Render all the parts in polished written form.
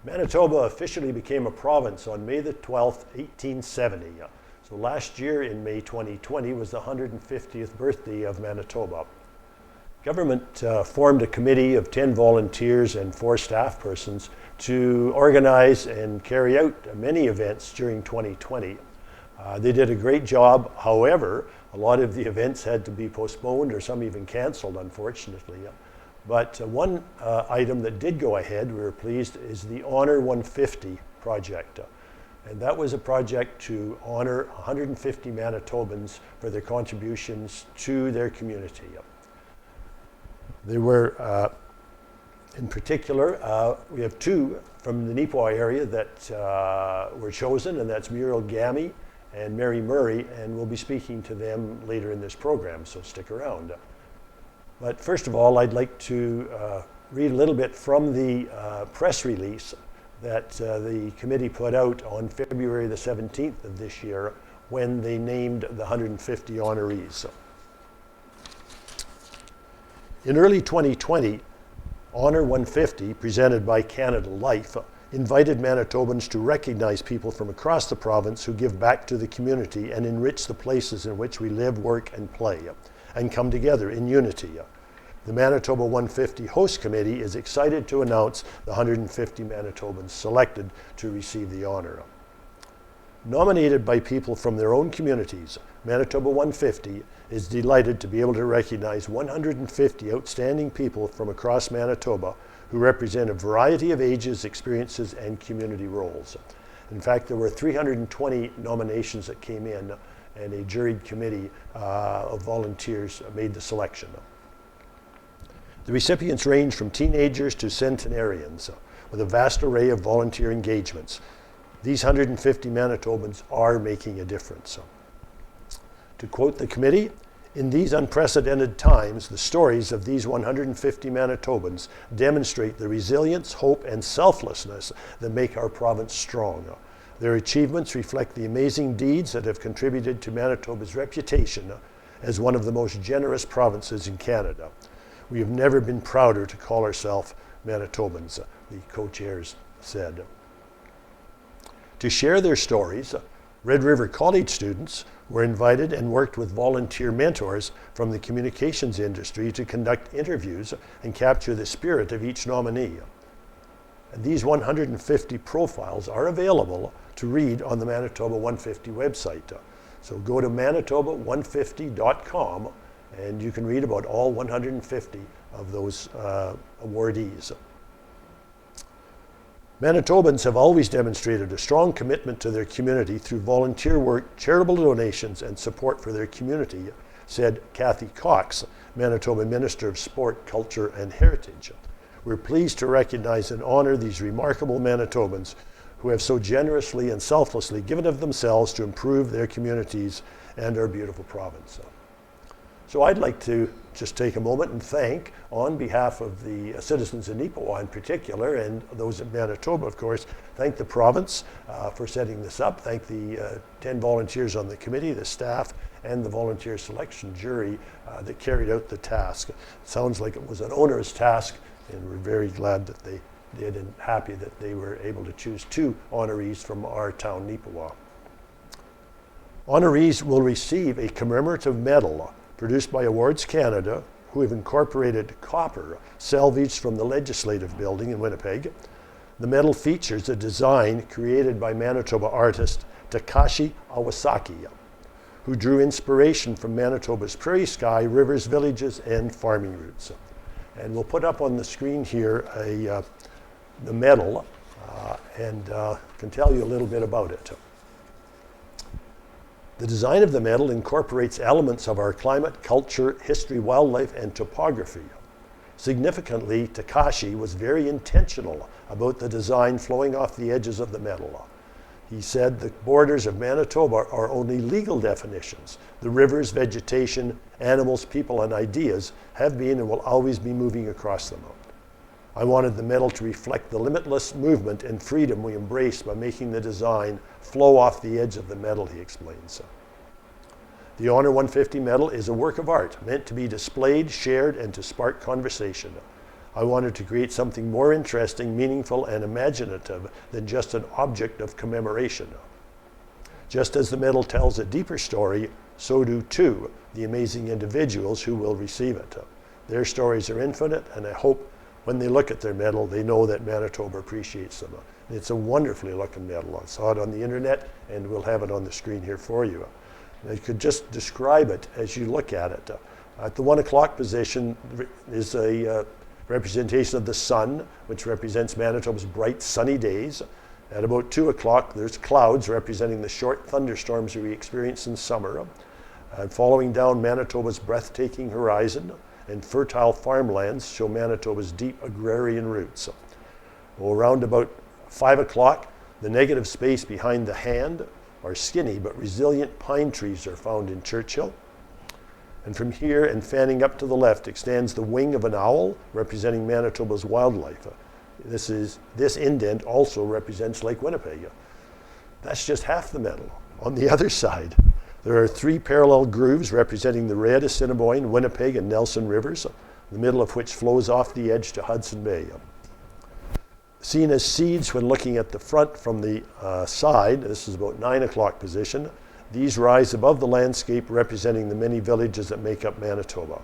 Manitoba officially became a province on May the 12th, 1870. So last year in May 2020 was the 150th birthday of Manitoba. Government formed a committee of 10 volunteers and 4 staff persons to organize and carry out many events during 2020. They did a great job. However, a lot of the events had to be postponed or some even canceled, unfortunately. But one item that did go ahead, we were pleased, is the Honor 150 project. And that was a project to honor 150 Manitobans for their contributions to their community. There were, in particular, we have 2 from the Neepawa area that were chosen, and that's Muriel Gamey and Mary Murray, and we'll be speaking to them later in this program, so stick around. But first of all, I'd like to read a little bit from the press release that the committee put out on February the 17th of this year when they named the 150 honorees. In early 2020, Honor 150, presented by Canada Life, invited Manitobans to recognize people from across the province who give back to the community and enrich the places in which we live, work, and play, and come together in unity. The Manitoba 150 Host Committee is excited to announce the 150 Manitobans selected to receive the honor. Nominated by people from their own communities, Manitoba 150 is delighted to be able to recognize 150 outstanding people from across Manitoba who represent a variety of ages, experiences, and community roles. In fact, there were 320 nominations that came in, and a juried committee of volunteers made the selection. The recipients range from teenagers to centenarians, with a vast array of volunteer engagements. These 150 Manitobans are making a difference. To quote the committee, "In these unprecedented times, the stories of these 150 Manitobans demonstrate the resilience, hope, and selflessness that make our province strong. Their achievements reflect the amazing deeds that have contributed to Manitoba's reputation as one of the most generous provinces in Canada. We have never been prouder to call ourselves Manitobans," the co-chairs said. To share their stories, Red River College students were invited and worked with volunteer mentors from the communications industry to conduct interviews and capture the spirit of each nominee. And these 150 profiles are available to read on the Manitoba 150 website. So go to manitoba150.com and you can read about all 150 of those awardees. Manitobans have always demonstrated a strong commitment to their community through volunteer work, charitable donations, and support for their community, said Kathy Cox, Manitoba Minister of Sport, Culture, and Heritage. We're pleased to recognize and honor these remarkable Manitobans who have so generously and selflessly given of themselves to improve their communities and our beautiful province. So I'd like to just take a moment and thank, on behalf of the citizens in Neepawa in particular, and those in Manitoba, of course, thank the province for setting this up, thank the 10 volunteers on the committee, the staff, and the volunteer selection jury that carried out the task. It sounds like it was an onerous task, and we're very glad that they did and happy that they were able to choose 2 honorees from our town, Neepawa. Honorees will receive a commemorative medal produced by Awards Canada, who have incorporated copper salvaged from the Legislative Building in Winnipeg. The medal features a design created by Manitoba artist Takashi Awasaki, who drew inspiration from Manitoba's prairie sky, rivers, villages, and farming routes. And we'll put up on the screen here the medal and can tell you a little bit about it. The design of the medal incorporates elements of our climate, culture, history, wildlife, and topography. Significantly, Takashi was very intentional about the design flowing off the edges of the medal. He said the borders of Manitoba are only legal definitions. The rivers, vegetation, animals, people, and ideas have been and will always be moving across them. I wanted the medal to reflect the limitless movement and freedom we embrace by making the design flow off the edge of the medal, he explains. The Honor 150 medal is a work of art meant to be displayed, shared, and to spark conversation. I wanted to create something more interesting, meaningful, and imaginative than just an object of commemoration. Just as the medal tells a deeper story, so do too the amazing individuals who will receive it. Their stories are infinite, and I hope when they look at their medal, they know that Manitoba appreciates them. It's a wonderfully looking medal. I saw it on the internet, and we'll have it on the screen here for you. I could just describe it as you look at it. At the 1 o'clock position is a representation of the sun, which represents Manitoba's bright sunny days. At about 2 o'clock, there's clouds representing the short thunderstorms we experience in summer. And following down, Manitoba's breathtaking horizon and fertile farmlands show Manitoba's deep agrarian roots. Well, around about 5 o'clock, the negative space behind the hand are skinny but resilient pine trees are found in Churchill. And from here and fanning up to the left extends the wing of an owl representing Manitoba's wildlife. This indent also represents Lake Winnipeg. That's just half the medal. On the other side, there are 3 parallel grooves representing the Red, Assiniboine, Winnipeg, and Nelson rivers, the middle of which flows off the edge to Hudson Bay. Seen as seeds when looking at the front from the side, this is about 9 o'clock position, these rise above the landscape representing the many villages that make up Manitoba.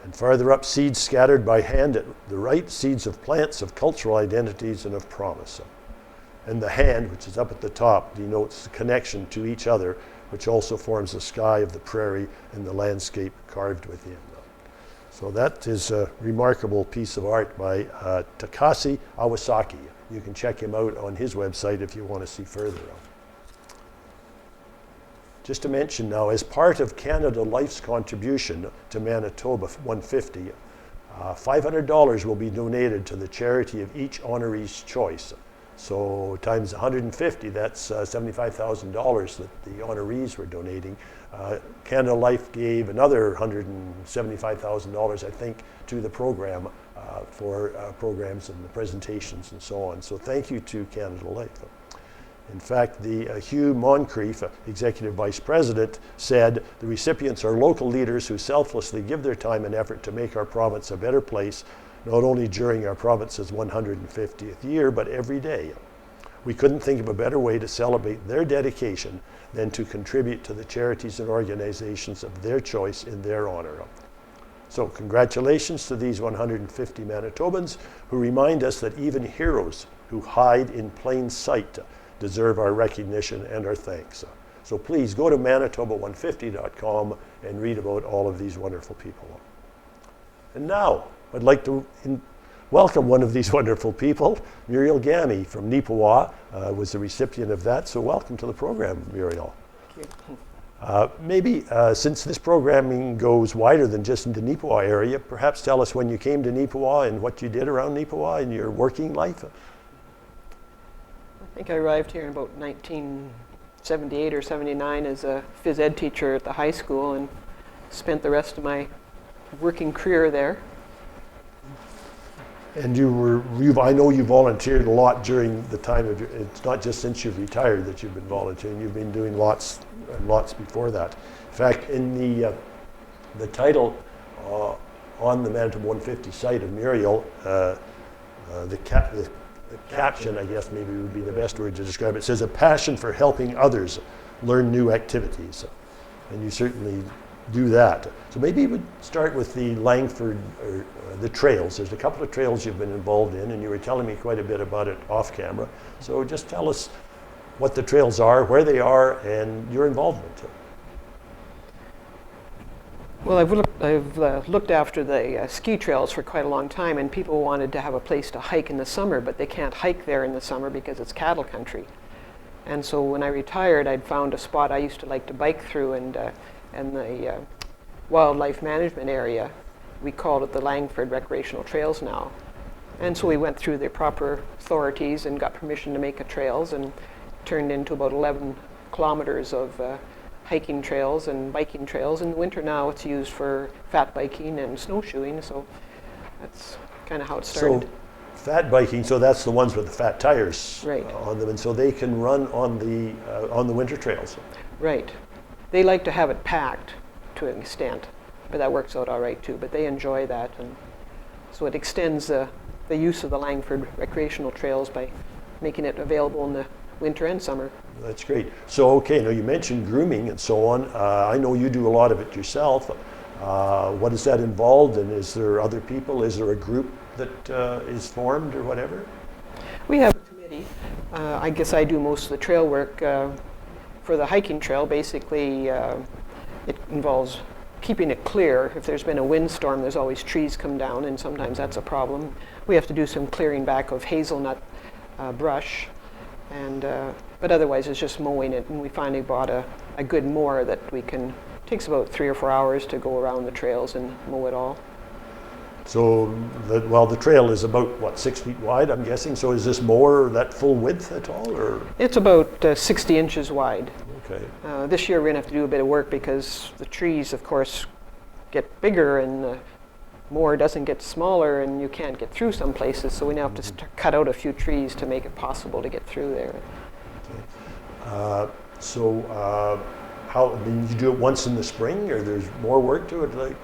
And farther up, seeds scattered by hand at the right, seeds of plants, of cultural identities, and of promise. And the hand, which is up at the top, denotes the connection to each other, which also forms the sky of the prairie and the landscape carved within. So that is a remarkable piece of art by Takashi Awasaki. You can check him out on his website if you want to see further. Just to mention now, as part of Canada Life's contribution to Manitoba 150, $500 will be donated to the charity of each honoree's choice. So times 150, that's $75,000 that the honorees were donating. Canada Life gave another $175,000, I think, to the program for programs and the presentations and so on. So thank you to Canada Life. In fact, the Hugh Moncrief, Executive Vice President, said, "The recipients are local leaders who selflessly give their time and effort to make our province a better place, not only during our province's 150th year, but every day. We couldn't think of a better way to celebrate their dedication than to contribute to the charities and organizations of their choice in their honor." So congratulations to these 150 Manitobans who remind us that even heroes who hide in plain sight deserve our recognition and our thanks. So please go to manitoba150.com and read about all of these wonderful people. And now I'd like to welcome one of these wonderful people. Muriel Gamey from Neepawa was the recipient of that. So welcome to the program, Muriel. Thank you. Maybe since this programming goes wider than just in the Neepawa area, perhaps tell us when you came to Neepawa and what you did around Neepawa in your working life. I think I arrived here in about 1978 or 79 as a phys ed teacher at the high school and spent the rest of my working career there. And I know you volunteered a lot during the time of it's not just since you've retired that you've been volunteering, you've been doing lots and lots before that. In fact, in the title on the Manitoba 150 site of Muriel, the caption, I guess maybe would be the best word to describe it, says, "A passion for helping others learn new activities." And you certainly do that. So maybe we'd start with the Langford, or the trails. There's a couple of trails you've been involved in, and you were telling me quite a bit about it off camera. So just tell us what the trails are, where they are, and your involvement. Well, I've looked after the ski trails for quite a long time, and people wanted to have a place to hike in the summer, but they can't hike there in the summer because it's cattle country. And so when I retired, I'd found a spot I used to like to bike through, and the wildlife management area, we called it the Langford Recreational Trails now. And so we went through the proper authorities and got permission to make a trails, and turned into about 11 kilometers of hiking trails and biking trails. In the winter now it's used for fat biking and snowshoeing, so that's kind of how it started. So fat biking, so that's the ones with the fat tires right. On them, and so they can run on the winter trails. Right. They like to have it packed to an extent, but that works out all right too. But they enjoy that, and So it extends the use of the Langford recreational trails by making it available in the winter and summer. That's great. So, okay, now you mentioned grooming and so on. I know you do a lot of it yourself. What is that involved in? Is there other people? Is there a group that is formed or whatever? We have a committee. I guess I do most of the trail work. For the hiking trail, basically, it involves keeping it clear. If there's been a windstorm, there's always trees come down, and sometimes that's a problem. We have to do some clearing back of hazelnut brush, and but otherwise it's just mowing it. And we finally bought a good mower that we can. Takes about 3 or 4 hours to go around the trails and mow it all. So, the trail is about, what, 6 feet wide, I'm guessing? So is this mower that full width at all, or? It's about 60 inches wide. Okay. This year we're going to have to do a bit of work because the trees, of course, get bigger and the mower doesn't get smaller and you can't get through some places. So we now have to cut out a few trees to make it possible to get through there. Okay. How, I mean, you do it once in the spring, or there's more work to it?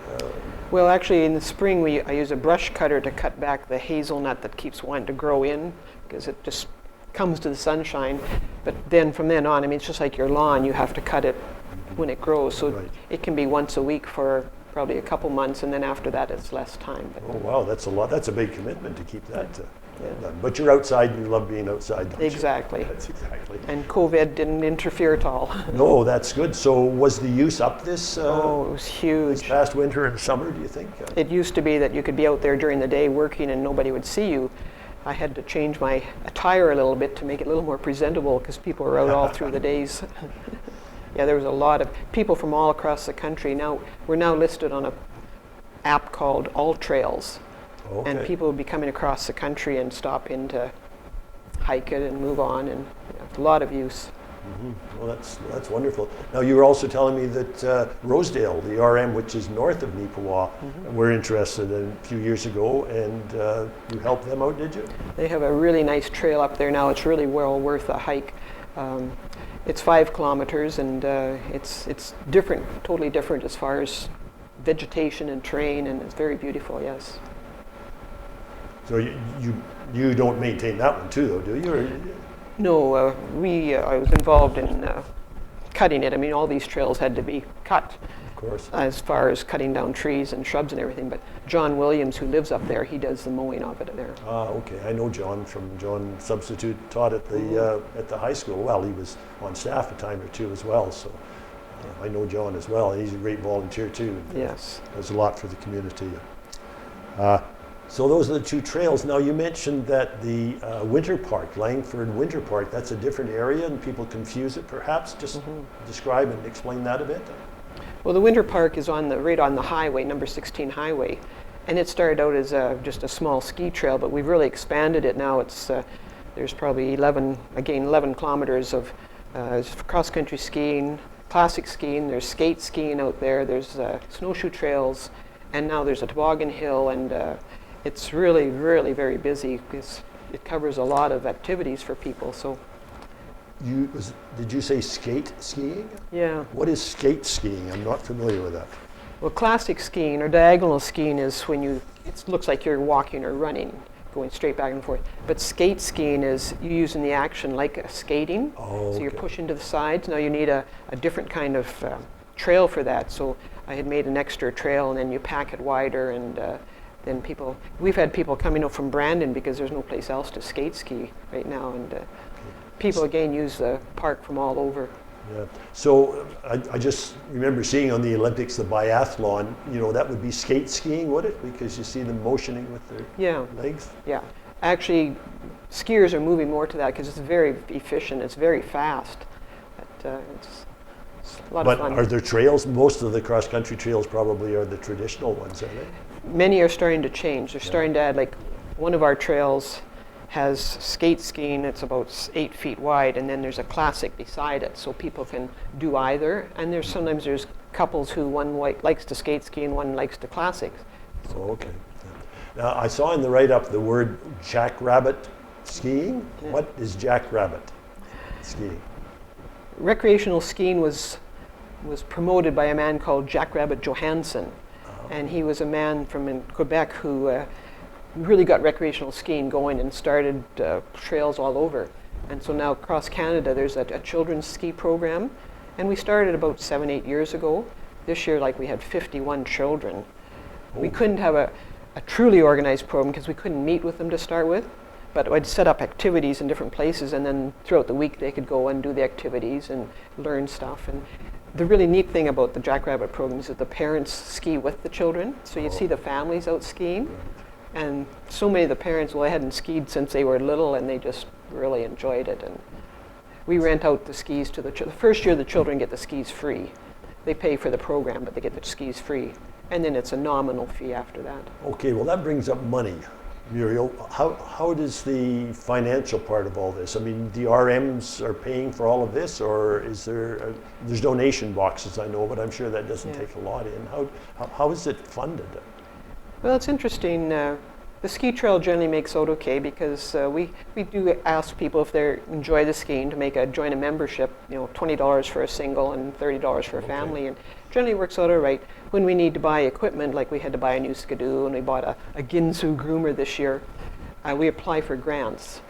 Well, actually, in the spring, I use a brush cutter to cut back the hazelnut that keeps wanting to grow in, because it just comes to the sunshine. But then from then on, I mean, it's just like your lawn. You have to cut it when it grows. So Right. it can be once a week for probably a couple months, and then after that, it's less time. But Oh, wow, that's a lot. That's a big commitment to keep that Yeah. done. But you're outside and you love being outside, don't you? Exactly. That's exactly. And COVID didn't interfere at all. No, that's good. So was the use up this Oh, it was huge. past winter and summer, do you think? It used to be that you could be out there during the day working and nobody would see you. I had to change my attire a little bit to make it a little more presentable because people were out all through the days. Yeah, there was a lot of people from all across the country. Now we're now listed on a app called All Trails. Okay. And people would be coming across the country and stop in to hike it and move on, and a lot of use. Well, that's wonderful. Now, you were also telling me that Rosedale, the RM, which is north of Neepawa, were interested in a few years ago, and you helped them out, did you? They have a really nice trail up there now. It's really well worth a hike. It's 5 kilometers, and it's different, totally different as far as vegetation and terrain, and it's very beautiful. Yes. So you don't maintain that one too, though, do you? Or? No, I was involved in cutting it. I mean, all these trails had to be cut. Of course. As far as cutting down trees and shrubs and everything. But John Williams, who lives up there, he does the mowing of it there. Ah, okay. I know John John Substitute taught at the high school. Well, he was on staff a time or two as well, so I know John as well. And he's a great volunteer too. Yes. Does a lot for the community. So those are the 2 trails. Now, you mentioned that the Winter Park, Langford Winter Park, that's a different area and people confuse it perhaps. Just describe and explain that a bit. Well, the Winter Park is right on the highway, number 16 highway. And it started out as just a small ski trail, but we've really expanded it now. There's probably 11 kilometers of cross-country skiing, classic skiing, there's skate skiing out there, there's snowshoe trails, and now there's a toboggan hill, and it's really, really very busy because it covers a lot of activities for people. So, Did you say skate skiing? yeah. What is skate skiing? I'm not familiar with that. Well, classic skiing or diagonal skiing is when it looks like you're walking or running, going straight back and forth. But skate skiing is you using the action like skating. Oh, So you're okay. pushing to the sides. Now you need a different kind of trail for that. So I had made an extra trail, and then you pack it wider, and then we've had people coming from Brandon because there's no place else to skate ski right now, and people again use the park from all over. Yeah. So I just remember seeing on the Olympics the biathlon, that would be skate skiing, would it? Because you see them motioning with their legs. Yeah. Actually, skiers are moving more to that because it's very efficient, it's very fast. But, it's a lot of fun. But are there trails? Most of the cross-country trails probably are the traditional ones, are they? Many are starting to change. They're starting to add, like one of our trails has skate skiing. It's about 8 feet wide, and then there's a classic beside it, so people can do either. And sometimes there's couples who one likes to skate ski and one likes to classics. Oh, okay. Now I saw in the write-up the word jackrabbit skiing. Yeah. What is jackrabbit skiing? Recreational skiing was promoted by a man called Jackrabbit Johansson, and he was a man from Quebec who really got recreational skiing going and started trails all over. And so now across Canada there's a children's ski program, and we started about 7-8 years ago. This year, like, we had 51 children. We couldn't have a truly organized program because we couldn't meet with them to start with, but I'd set up activities in different places, and then throughout the week they could go and do the activities and learn stuff. And the really neat thing about the Jackrabbit program is that the parents ski with the children, so you see the families out skiing. And so many of the parents, well, they hadn't skied since they were little, and they just really enjoyed it. And we rent out the skis to the first year the children get the skis free. They pay for the program, but they get the skis free. And then it's a nominal fee after that. Okay, well, that brings up money. Muriel, how does the financial part of all this? I mean, the RMs are paying for all of this, or is there's donation boxes, I know, but I'm sure that doesn't take a lot in. How is it funded? Well, it's interesting. The ski trail generally makes out okay because we do ask people if they enjoy the skiing to join a membership, $20 for a single and $30 for a family, and generally works out all right. When we need to buy equipment, like we had to buy a new skidoo and we bought a Ginsu groomer this year, we apply for grants.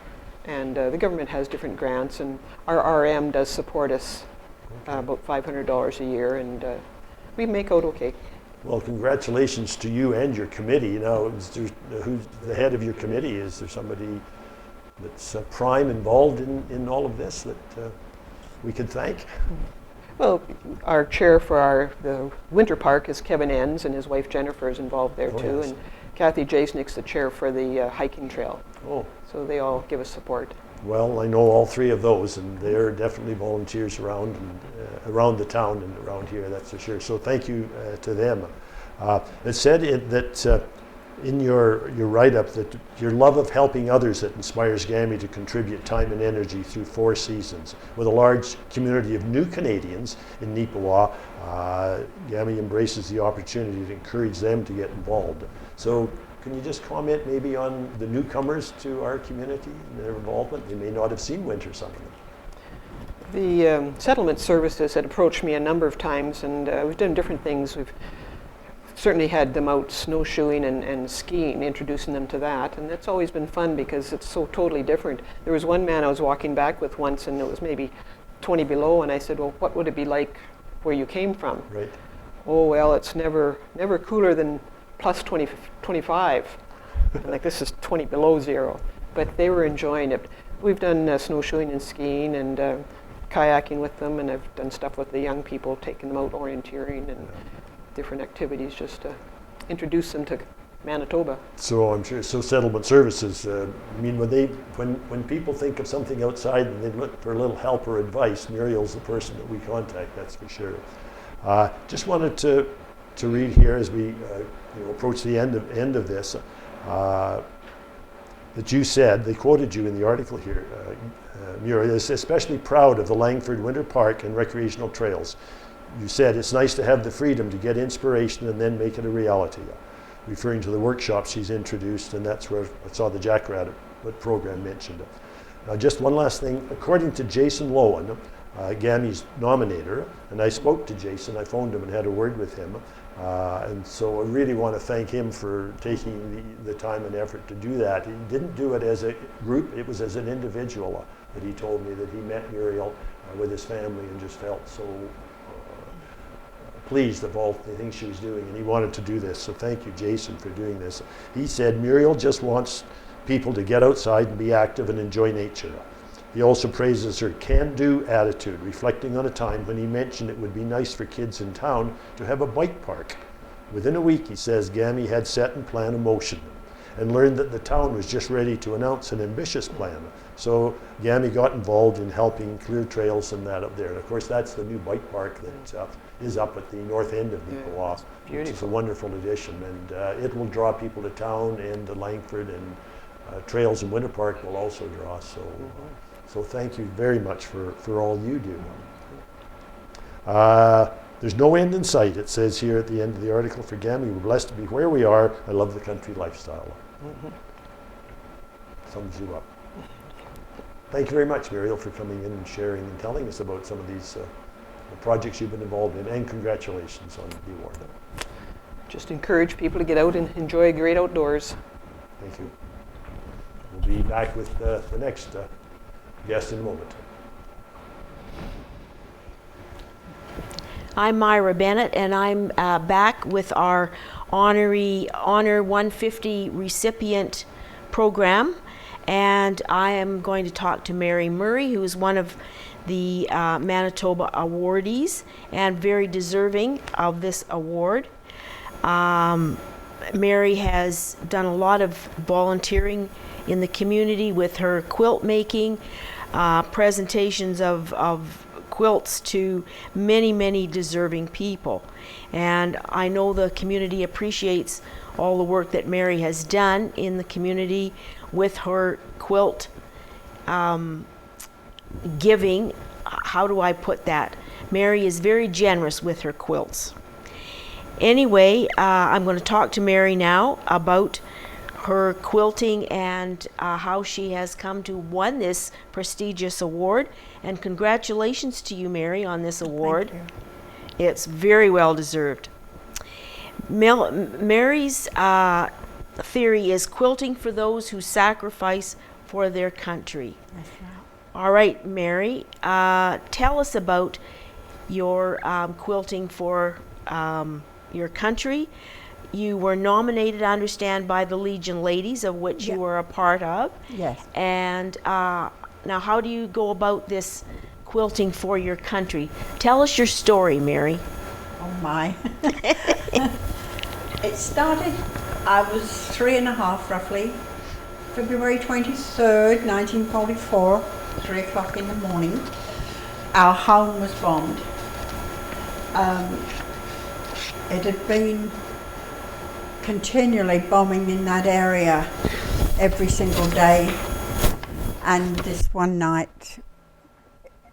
And the government has different grants, and our RM does support us about $500 a year, and we make out okay. Well, congratulations to you and your committee. Who's the head of your committee? Is there somebody that's prime involved in all of this that we could thank? Well, our chair for the winter park is Kevin Enns, and his wife Jennifer is involved there too. Yes. And Kathy Jasnick's the chair for the hiking trail. Oh. So they all give us support. Well, I know all three of those, and they're definitely volunteers around the town and around here, that's for sure. So thank you to them. It said that in your write-up that your love of helping others that inspires Gamey to contribute time and energy through 4 seasons. With a large community of new Canadians in Neepawa, Gamey embraces the opportunity to encourage them to get involved. So can you just comment maybe on the newcomers to our community and their involvement? They may not have seen winter something. The settlement services had approached me a number of times, and we've done different things. We've certainly had them out snowshoeing and skiing, introducing them to that, and that's always been fun because it's so totally different. There was one man I was walking back with once, and it was maybe 20 below, and I said, well, what would it be like where you came from? Right. Oh, well, it's never cooler than plus 25. And like, this is 20 below zero. But they were enjoying it. We've done snowshoeing and skiing and kayaking with them, and I've done stuff with the young people, taking them out orienteering and different activities just to introduce them to Manitoba. So I'm sure, settlement services, I mean, when people think of something outside and they look for a little help or advice, Muriel's the person that we contact, that's for sure. Just wanted to read here as we approach the end of this, that you said, they quoted you in the article here, Muriel is especially proud of the Langford Winter Park and recreational trails. You said it's nice to have the freedom to get inspiration and then make it a reality, referring to the workshops she's introduced, and that's where I saw the Jackrabbit program mentioned. Now, just one last thing. According to Jason Lowen, Gamey's nominator, and I spoke to Jason, I phoned him and had a word with him, and so I really want to thank him for taking the time and effort to do that. He didn't do it as a group, it was as an individual that he told me that he met Muriel with his family and just felt so pleased of all the things she was doing, and he wanted to do this. So thank you, Jason, for doing this. He said Muriel just wants people to get outside and be active and enjoy nature. He also praises her can-do attitude, reflecting on a time when he mentioned it would be nice for kids in town to have a bike park. Within a week, he says, Gamey had set and planned a motion and learned that the town was just ready to announce an ambitious plan. So Gamey got involved in helping clear trails and that up there. And of course, that's the new bike park that is up at the north end of Neepawa, which is a wonderful addition. And it will draw people to town, and the Langford and Trails and Winter Park will also draw. So, so thank you very much for all you do. There's no end in sight, it says here at the end of the article, for Gamey. We're blessed to be where we are. I love the country lifestyle. Sums you up. Thank you very much, Muriel, for coming in and sharing and telling us about some of these projects you've been involved in, and congratulations on the award. Just encourage people to get out and enjoy great outdoors. Thank you. We'll be back with the next guest in a moment. I'm Myra Bennet, and I'm back with our Honor 150 recipient program, and I am going to talk to Mary Murray, who is one of the Manitoba awardees and very deserving of this award. Mary has done a lot of volunteering in the community with her quilt making, presentations of quilts to many, many deserving people. And I know the community appreciates all the work that Mary has done in the community with her quilt giving. How do I put that? Mary is very generous with her quilts. Anyway, I'm going to talk to Mary now about her quilting and how she has come to win this prestigious award. And congratulations to you, Mary, on this award. Thank you. It's very well deserved. Mary's theory is quilting for those who sacrifice for their country. That's right. All right, Mary, tell us about your quilting for your country. You were nominated, I understand, by the Legion Ladies, of which you were a part of. Yes. And now, how do you go about this quilting for your country? Tell us your story, Mary. Oh my. It started, I was 3.5 roughly, February 23rd, 1944, 3 o'clock in the morning. Our home was bombed. It had been continually bombing in that area every single day, and this one night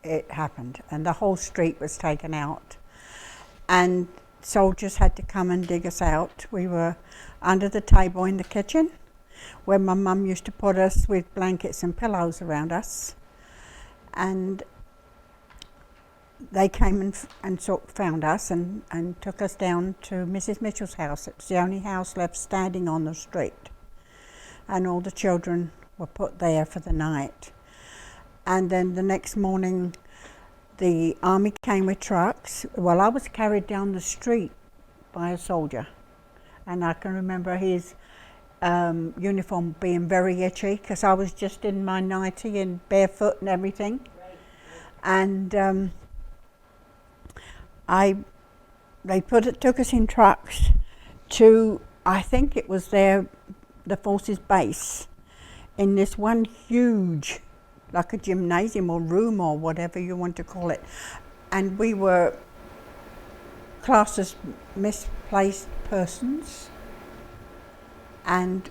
it happened and the whole street was taken out and soldiers had to come and dig us out. We were under the table in the kitchen where my mum used to put us with blankets and pillows around us, and they came and found us and took us down to Mrs. Mitchell's house. It was the only house left standing on the street, and all the children were put there for the night. And then the next morning the army came with trucks. Well, I was carried down the street by a soldier, and I can remember his uniform being very itchy because I was just in my nightie and barefoot and everything. And they took us in trucks to, I think it was the forces base, in this one huge, like a gymnasium or room or whatever you want to call it. And we were classed as misplaced persons, and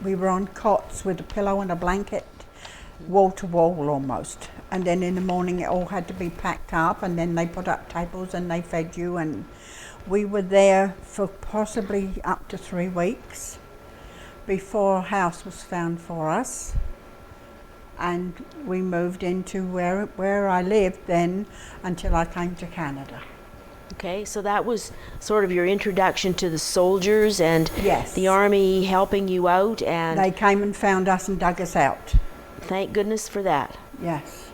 we were on cots with a pillow and a blanket, wall to wall almost. And then in the morning it all had to be packed up, and then they put up tables and they fed you, and we were there for possibly up to 3 weeks before a house was found for us. And we moved into where I lived then until I came to Canada. Okay, so that was sort of your introduction to the soldiers and Yes. the army helping you out, and They came and found us and dug us out. thank goodness for that. Yes.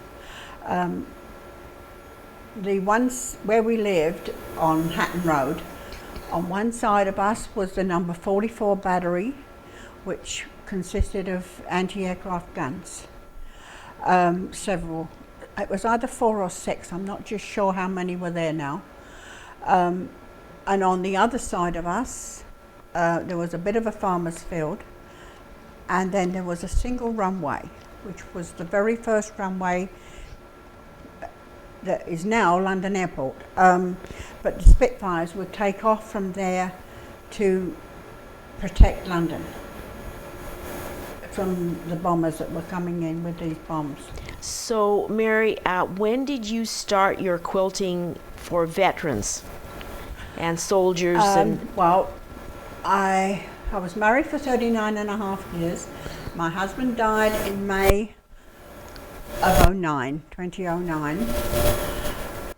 The ones where we lived on Hatton Road, on one side of us was the number 44 battery, which consisted of anti-aircraft guns. Several, it was either 4 or 6, I'm not just sure how many were there now. And on the other side of us, there was a bit of a farmer's field, and then there was a single runway, which was the very first runway that is now London Airport. But the Spitfires would take off from there to protect London from the bombers that were coming in with these bombs. So, Mary, when did you start your quilting for veterans and soldiers? Well, I was married for 39.5 years. My husband died in May of 2009.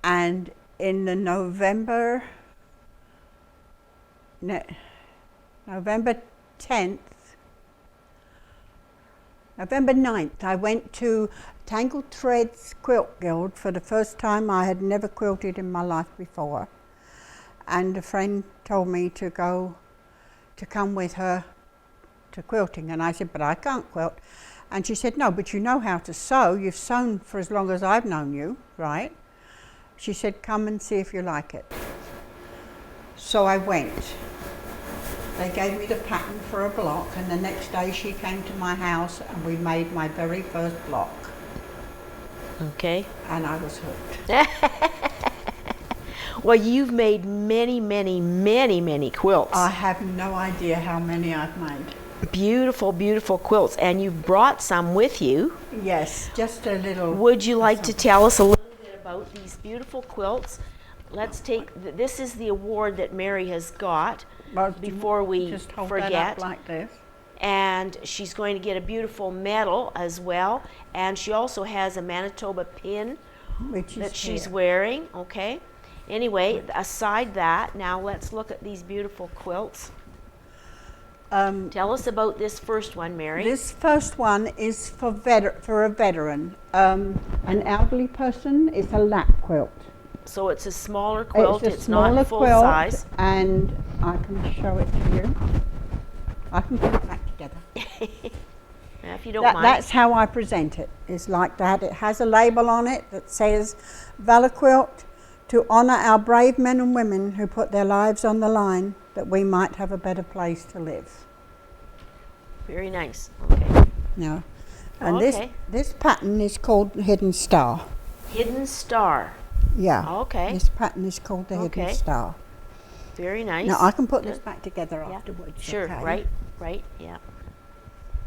And in the November 10th, November 9th, I went to Tangled Threads Quilt Guild for the first time. I had never quilted in my life before. And a friend told me to come with her to quilting. And I said, but I can't quilt. And she said, no, but you know how to sew. You've sewn for as long as I've known you, right? She said, come and see if you like it. So I went. They gave me the pattern for a block, and the next day she came to my house and we made my very first block. Okay. And I was hooked. Well, you've made many, many, many, many quilts. I have no idea how many I've made. Beautiful, beautiful quilts. And you've brought some with you. Yes, just a little. Would you like to tell us a little bit about these beautiful quilts? Let's take, this is the award that Mary has got before we just hold forget. that up like this. And she's going to get a beautiful medal as well. And she also has a Manitoba pin that she's wearing, okay? Anyway, aside that, now let's look at these beautiful quilts. Tell us about this first one, Mary. This first one is for a veteran, an elderly person. It's a lap quilt. So it's a smaller quilt. It's a it's smaller not full quilt, size. and I can show it to you. I can put it back together. Now, if you don't mind. That's how I present it. It's like that. It has a label on it that says Valor Quilt, to honour our brave men and women who put their lives on the line that we might have a better place to live. Very nice. Okay. No. And Okay. this pattern is called Hidden Star. Hidden Star. Yeah. Okay. This pattern is called the Okay. Hidden Star. Very nice. Now I can put this back together Yeah. afterwards. Sure. okay? Right. Yeah.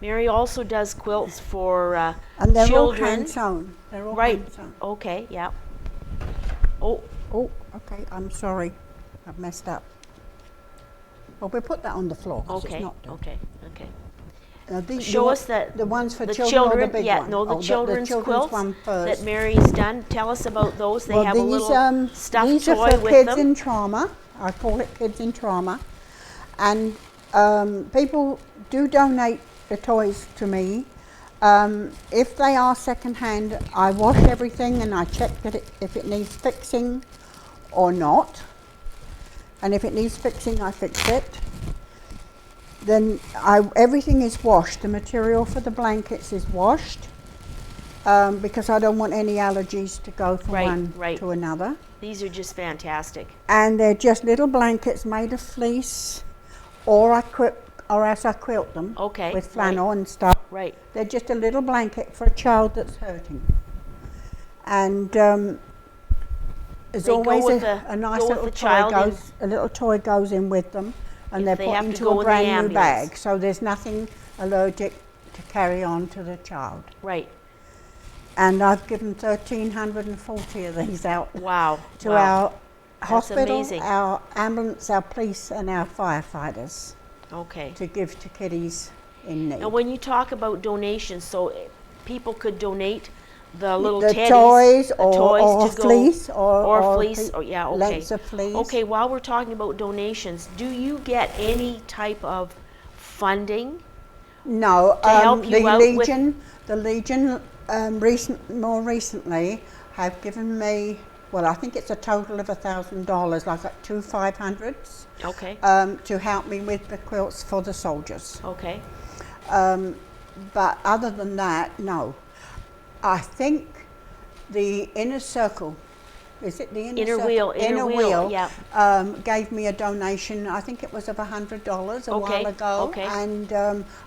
Mary also does quilts for And they're children. all hand sewn. They're all Right. hand sewn. Okay. Yeah. Oh. Oh, okay. I'm sorry. I've messed up. Well, we'll put that on the floor. 'Cause Okay. It's not done. Okay. the Show us that the ones for the children, or the big yeah, one? no, the Oh, children's quilts one first. that Mary's done. Tell us about those. They well, have a little stuffed these toy are for with kids them. in trauma. I call it Kids in Trauma, and people do donate the toys to me. If they are second-hand, I wash everything and I check that if it needs fixing or not. And if it needs fixing, I fix it. Then everything is washed. The material for the blankets is washed because I don't want any allergies to go from one to another. These are just fantastic. And they're just little blankets made of fleece, or else I quilt them with flannel and stuff. Right. They're just a little blanket for a child that's hurting. And there's always a nice little toy goes in with them. And they're put into a brand new bag, so there's nothing allergic to carry on to the child. Right. And I've given 1,340 of these out. Wow. To our hospital, amazing. our ambulance, our police, and our firefighters. Okay. To give to kiddies in need. Now, when you talk about donations, so people could donate the little the teddies, toys, or to fleece, or fleece, or yeah, okay. Lengths of fleece. Okay, while we're talking about donations, do you get any type of funding? No, to help you out the Legion more recently have given me, well, I think it's a total of $1,000. I got 2 500s. Okay. To help me with the quilts for the soldiers. Okay. But other than that, no. I think the Inner Circle, is it the Inner Circle? Inner Wheel, yeah. Gave me a donation, I think it was of $100 a while ago. Okay. And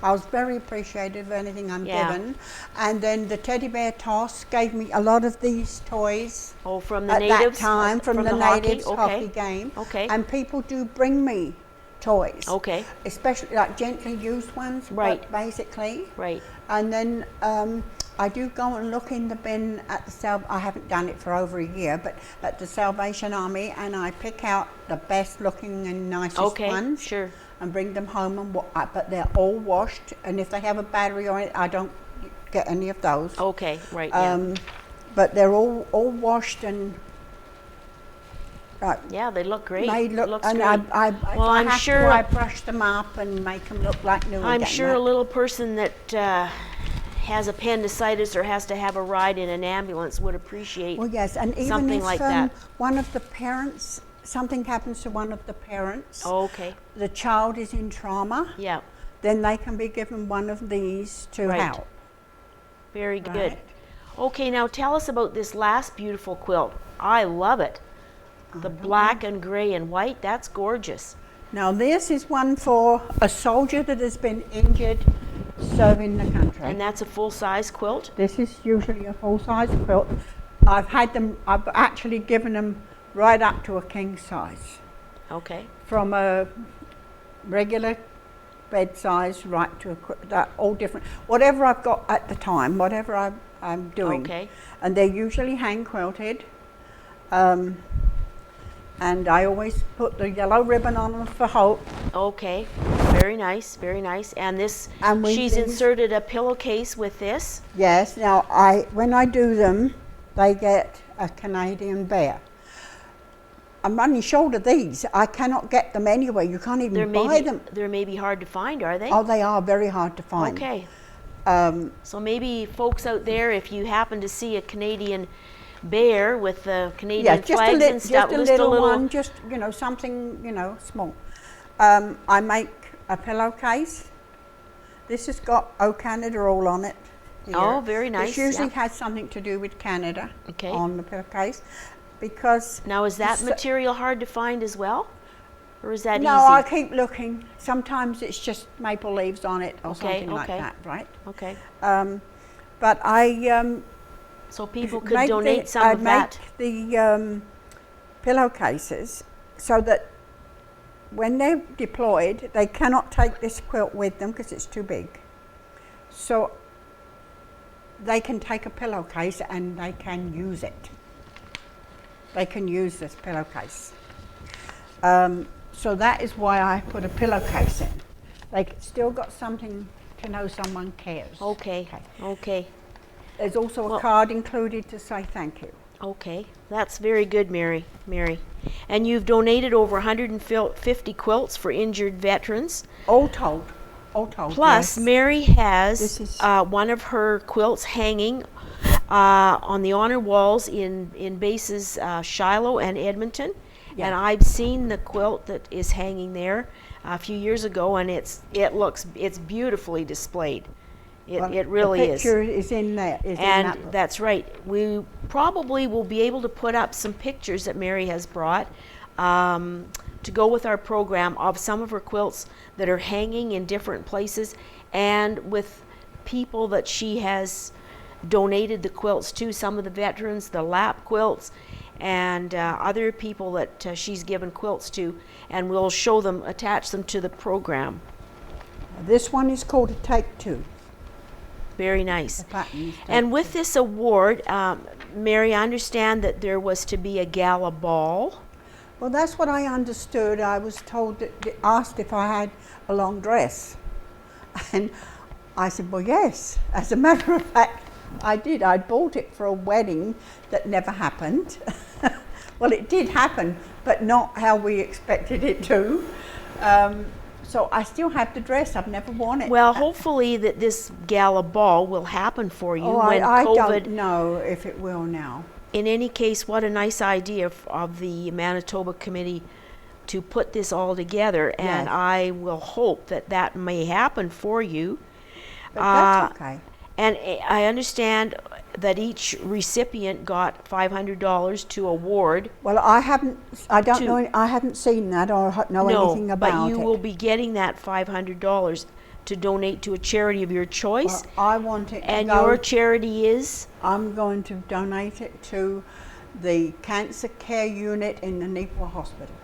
I was very appreciative of anything I'm given. And then the Teddy Bear Toss gave me a lot of these toys. Oh, from the at natives? That time, from the natives hockey game. Okay. And people do bring me toys. Okay. Especially like gently used ones, right. Basically. Right. And then I do go and look in the bin at I haven't done it for over a year, but at the Salvation Army, and I pick out the best looking and nicest ones. Sure. And bring them home, but they're all washed, and if they have a battery on it, I don't get any of those. Okay, right, yeah. But they're all washed and yeah, they look great. They look, looks and great. I'm sure I brush them up and make them look like new. I'm sure a little person that has appendicitis or has to have a ride in an ambulance would appreciate Well, yes, and even something if like that. one of the parents, something happens to one of the parents, Oh, okay. the child is in trauma, Yeah. then they can be given one of these to Right. help. Very good. Right. Okay, now tell us about this last beautiful quilt. I love it. The black and gray and white, that's gorgeous. Now this is one for a soldier that has been injured serving the country. And that's a full-size quilt? This is usually a full-size quilt. I've actually given them right up to a king size. Okay. From a regular bed size right to that, all different. Whatever I've got at the time, whatever I'm doing. Okay. And they're usually hand quilted. And I always put the yellow ribbon on them for hope. Okay. Very nice, very nice. And this, And with she's these- inserted a pillowcase with this. Yes, now when I do them, they get a Canadian bear. I'm running short of these. I cannot get them anywhere. You can't even buy them. They're maybe hard to find, are they? Oh, they are very hard to find. Okay. Um, So maybe folks out there, if you happen to see a Canadian bear with the Canadian yeah, just flags and stuff, just a little one, just something small. I make a pillowcase. This has got "Oh Canada" all on it. Here. Oh, very nice, This usually yeah. has something to do with Canada Okay. on the pillowcase, because Now, is that So- material hard to find as well? Or is that no, I easy? keep looking. Sometimes it's just maple leaves on it or Okay, something like okay. that, right? Okay. But I So people could make donate some I of that. make the pillowcases so that when they're deployed, they cannot take this quilt with them because it's too big. So they can take a pillowcase and they can use it. They can use this pillowcase. So that is why I put a pillowcase in. They still got something to know someone cares. Okay. Okay. There's also Well- a card included to say thank you. Okay. That's very good, Mary. And you've donated over 150 quilts for injured veterans. All told. Plus, yes. Mary has This is- one of her quilts hanging on the honor walls in bases Shiloh and Edmonton. Yeah. And I've seen the quilt that is hanging there a few years ago, and it's beautifully displayed. It really the is. picture is in there. And that's right. We probably will be able to put up some pictures that Mary has brought to go with our program of some of her quilts that are hanging in different places, and with people that she has donated the quilts to, some of the veterans, the lap quilts, and other people that she's given quilts to, and we'll show them, attach them to the program. This one is called a Take Two. Very nice. The pattern is And with this award, Mary, I understand that there was to be a gala ball. Well, that's what I understood. I was told asked if I had a long dress, and I said, well, yes. As a matter of fact, I did. I bought it for a wedding that never happened. Well, it did happen, but not how we expected it to. So I still have the dress. I've never worn it. Well, hopefully that this gala ball will happen for you oh, when I COVID. don't know if it will now. In any case, what a nice idea of the Manitoba Committee to put this all together, and Yes. I will hope that that may happen for you. But that's okay. And I understand that each recipient got $500 to award. Well, I haven't seen that or know No, anything about but you it. will be getting that $500 to donate to a charity of your choice. Well, I want it to And go. your charity is? I'm going to donate it to the cancer care unit in the Neepawa Hospital.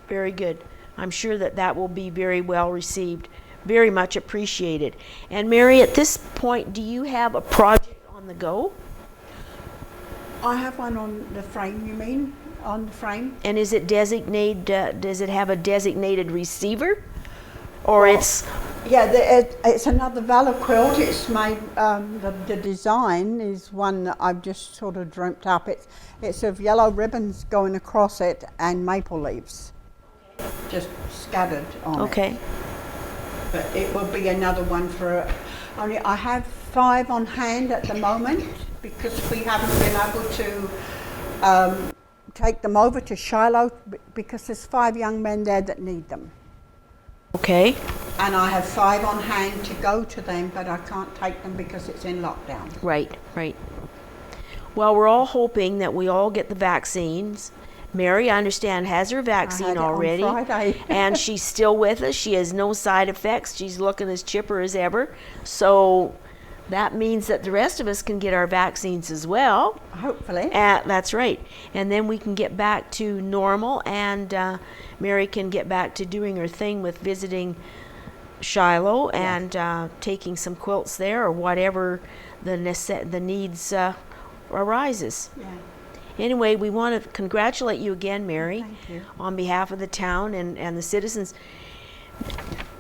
Very good. I'm sure that that will be very well received. Very much appreciated. And Mary, at this point, do you have a project on the go? I have one on the frame, you mean? On the frame? And is it designated, does it have a designated receiver? Or it's, Yeah, it's another Valor quilt. It's made, the design is one that I've just sort of dreamt up. It's of yellow ribbons going across it and maple leaves just scattered on it. okay. But it will be another one for Only I have 5 on hand at the moment because we haven't been able to take them over to Shiloh because there's 5 young men there that need them. Okay. And I have 5 on hand to go to them, but I can't take them because it's in lockdown. Right, right. Well, we're all hoping that we all get the vaccines. Mary, I understand, has her vaccine already. On Friday. And she's still with us. She has no side effects. She's looking as chipper as ever. So that means that the rest of us can get our vaccines as well. Hopefully. That's right. And then we can get back to normal, and Mary can get back to doing her thing with visiting Shiloh and taking some quilts there or whatever the needs arises. Yeah. Anyway, we want to congratulate you again, Mary, Thank you. on behalf of the town and the citizens.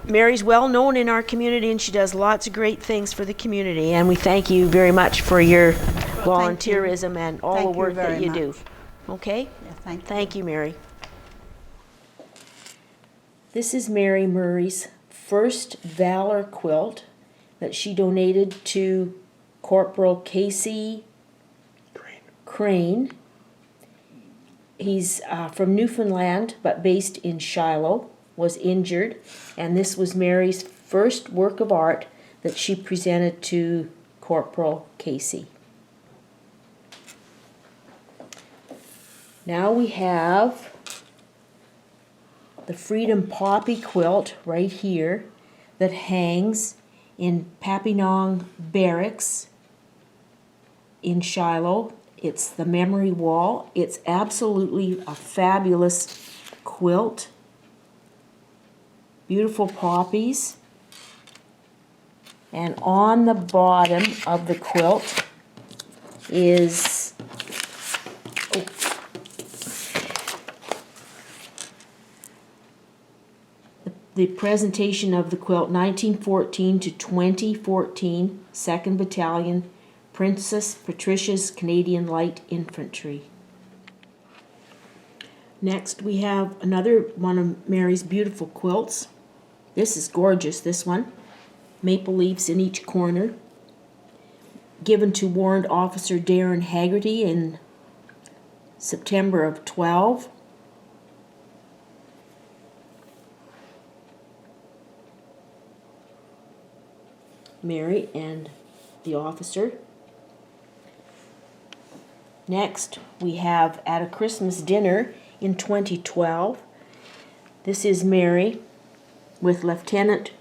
Mary's well known in our community, and she does lots of great things for the community, and we thank you very much for your volunteerism and all Thank the work you very that you much. do. Okay? Yeah, Thank you, Mary. This is Mary Murray's first Valor quilt that she donated to Corporal Casey Crane. He's from Newfoundland, but based in Shiloh, was injured, and this was Mary's first work of art that she presented to Corporal Casey. Now we have the Freedom Poppy quilt right here that hangs in Papinong Barracks in Shiloh. It's the memory wall. It's absolutely a fabulous quilt. Beautiful poppies. And on the bottom of the quilt is the presentation of the quilt, 1914 to 2014, 2nd Battalion, Princess Patricia's Canadian Light Infantry. Next we have another one of Mary's beautiful quilts. This is gorgeous, this one. Maple leaves in each corner. Given to Warrant Officer Darren Haggerty in September of 12. Mary and the officer. Next, we have At a Christmas Dinner in 2012. This is Mary with Lieutenant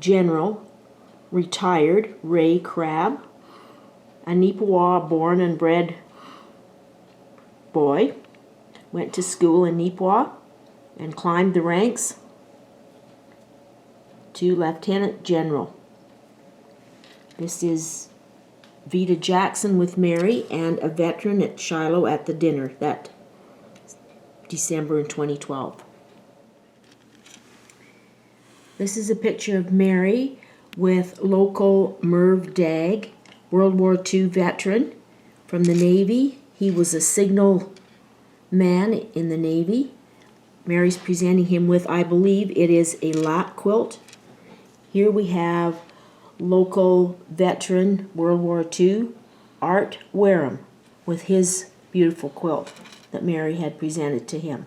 General retired Ray Crabb, a Neepawa born and bred boy, went to school in Neepawa and climbed the ranks to Lieutenant General. This is Vita Jackson with Mary and a veteran at Shiloh at the dinner that December in 2012. This is a picture of Mary with local Merv Dagg, World War II veteran from the Navy. He was a signal man in the Navy. Mary's presenting him with, I believe it is a lap quilt. Here we have local veteran, World War II, Art Wareham, with his beautiful quilt that Mary had presented to him.